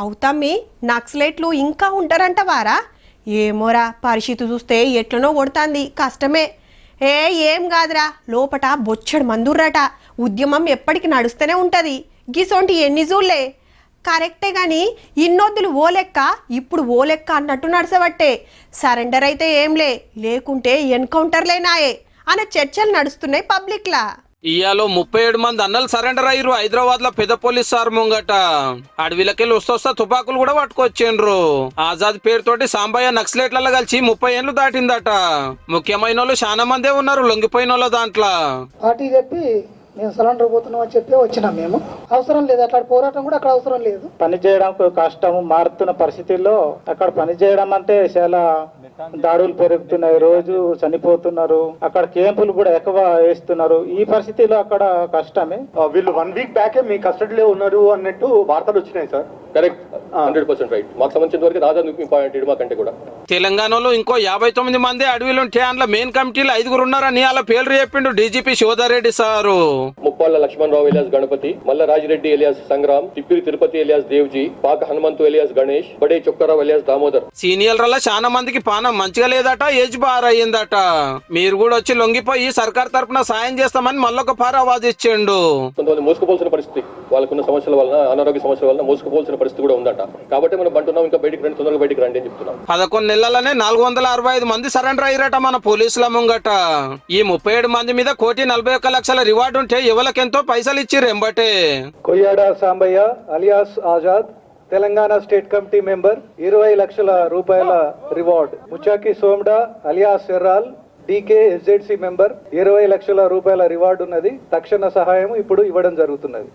అవుతమ్మి నక్సలైట్లు ఇంకా ఉంటారంటవారా? ఏమోరా, పరిస్థితి చూస్తే ఎట్లనో కొడుతుంది, కష్టమే. ఏం కాదురా, లోపట బొచ్చడు మందుర్రట. ఉద్యమం ఎప్పటికి నడుస్తూనే ఉంటుంది. గిసొంటి ఎన్ని చూడలే. కరెక్టే గాని ఇన్నొద్దులు ఓ లెక్క, ఇప్పుడు ఓ లెక్క అన్నట్టు నడసబట్టే. సరెండర్ అయితే ఏంలే, లేకుంటే ఎన్కౌంటర్లేనాయే అనే చర్చలు నడుస్తున్నాయి పబ్లిక్లా. ఇయాలో 37 మంది అన్నలు సరెండర్ అయ్యారు హైదరాబాద్ లో పెద్ద పోలీస్ సార్ ముంగట. అడవిలకెళ్ళి వస్తొస్తా తుపాకులు కూడా పట్టుకొచ్చిండ్రు. ఆజాద్ పేరుతోటి సాంబయ్య నక్సలైట్లలో కలిసి 30 ఏళ్ళు దాటిందట. ముఖ్యమైన వాళ్ళు చాలా మందే ఉన్నారు లొంగిపోయిన వాళ్ళ దాంట్లో. పార్టీ చెప్పి మేము సరెండర్ పోతున్నాం అని చెప్పి వచ్చినాం. మేము అవసరం లేదు, అట్లా పోరాటం కూడా అక్కడ అవసరం లేదు. పని చేయడం కష్టం, మారుతున్న పరిస్థితుల్లో అక్కడ పని చేయడం అంటే చాలా దాడులు పెరుగుతున్నాయి, రోజు చనిపోతున్నారు, అక్కడ క్యాంపులు కూడా ఎక్కువ వేస్తున్నారు. ఈ పరిస్థితిలో అక్కడ కష్టమే. వీళ్ళు 1 వీక్ బ్యాకే మీ కస్టడీలో ఉన్నారు అన్నట్టు వార్తలు వచ్చినాయి సార్. Correct, 100% right. మాకు సంబంధించిన వరకు దాదాపు ఇంపార్టెంట్ మాకంటే కూడా. తెలంగాణలో ఇంకో 59 మంది అడవిలో ట్యాన్ల మెయిన్ కమిటీలో 5 ఉన్నారని అలా పేర్లు చెప్పిండు DGP Shivadhar Reddy sir. Muppalla Lakshmana Rao alias Ganapathy, Malla Raji Reddy alias Sangram, Thippiri Tirupathi alias Devji, Paka Hanumanthu alias Ganesh, బడే చొక్కరావు ఎలియాస్ దామోదర్. సీనియర్ల చాలా మందికి పానం మంచిగా లేదట, ఏజ్ బార్ అయ్యిందట. మీరు కూడా వచ్చి లొంగిపోయి సర్కార్ తరఫున సాయం చేస్తామని మళ్ళొక పార ఆవాజ్ ఇచ్చిండు. కొంతమంది మోసుకుపోవాల్సిన పరిస్థితి, వాళ్ళకున్న సమస్యల వలన, అనారోగ్య సమస్యల వలన మోసుకుపోవాల్సిన పరిస్థితి కూడా ఉందట. కాబట్టి మనం అంటున్నాం, ఇంకా బయటికి రండి, తొందరగా బయటికి రండి అని చెప్తున్నాం. 11 నెలలనే 465 మంది సరెండర్ అయ్యారట మన పోలీసుల ముంగట. ఈ 37 మంది మీద 1,41,00,000 రివార్డు ఉంటే ఎవరికెంతో పైసలు ఇచ్చిర్రు ఎంబటే. Koyyada Sambaiah alias Azad, Telangana state committee member, 20 లక్షల రూపాయల reward. Muchaki Somda alias Erral, DK SZC member, 20 లక్షల రూపాయల రివార్డు ఉన్నది. తక్షణ సహాయం ఇప్పుడు ఇవ్వడం జరుగుతున్నది.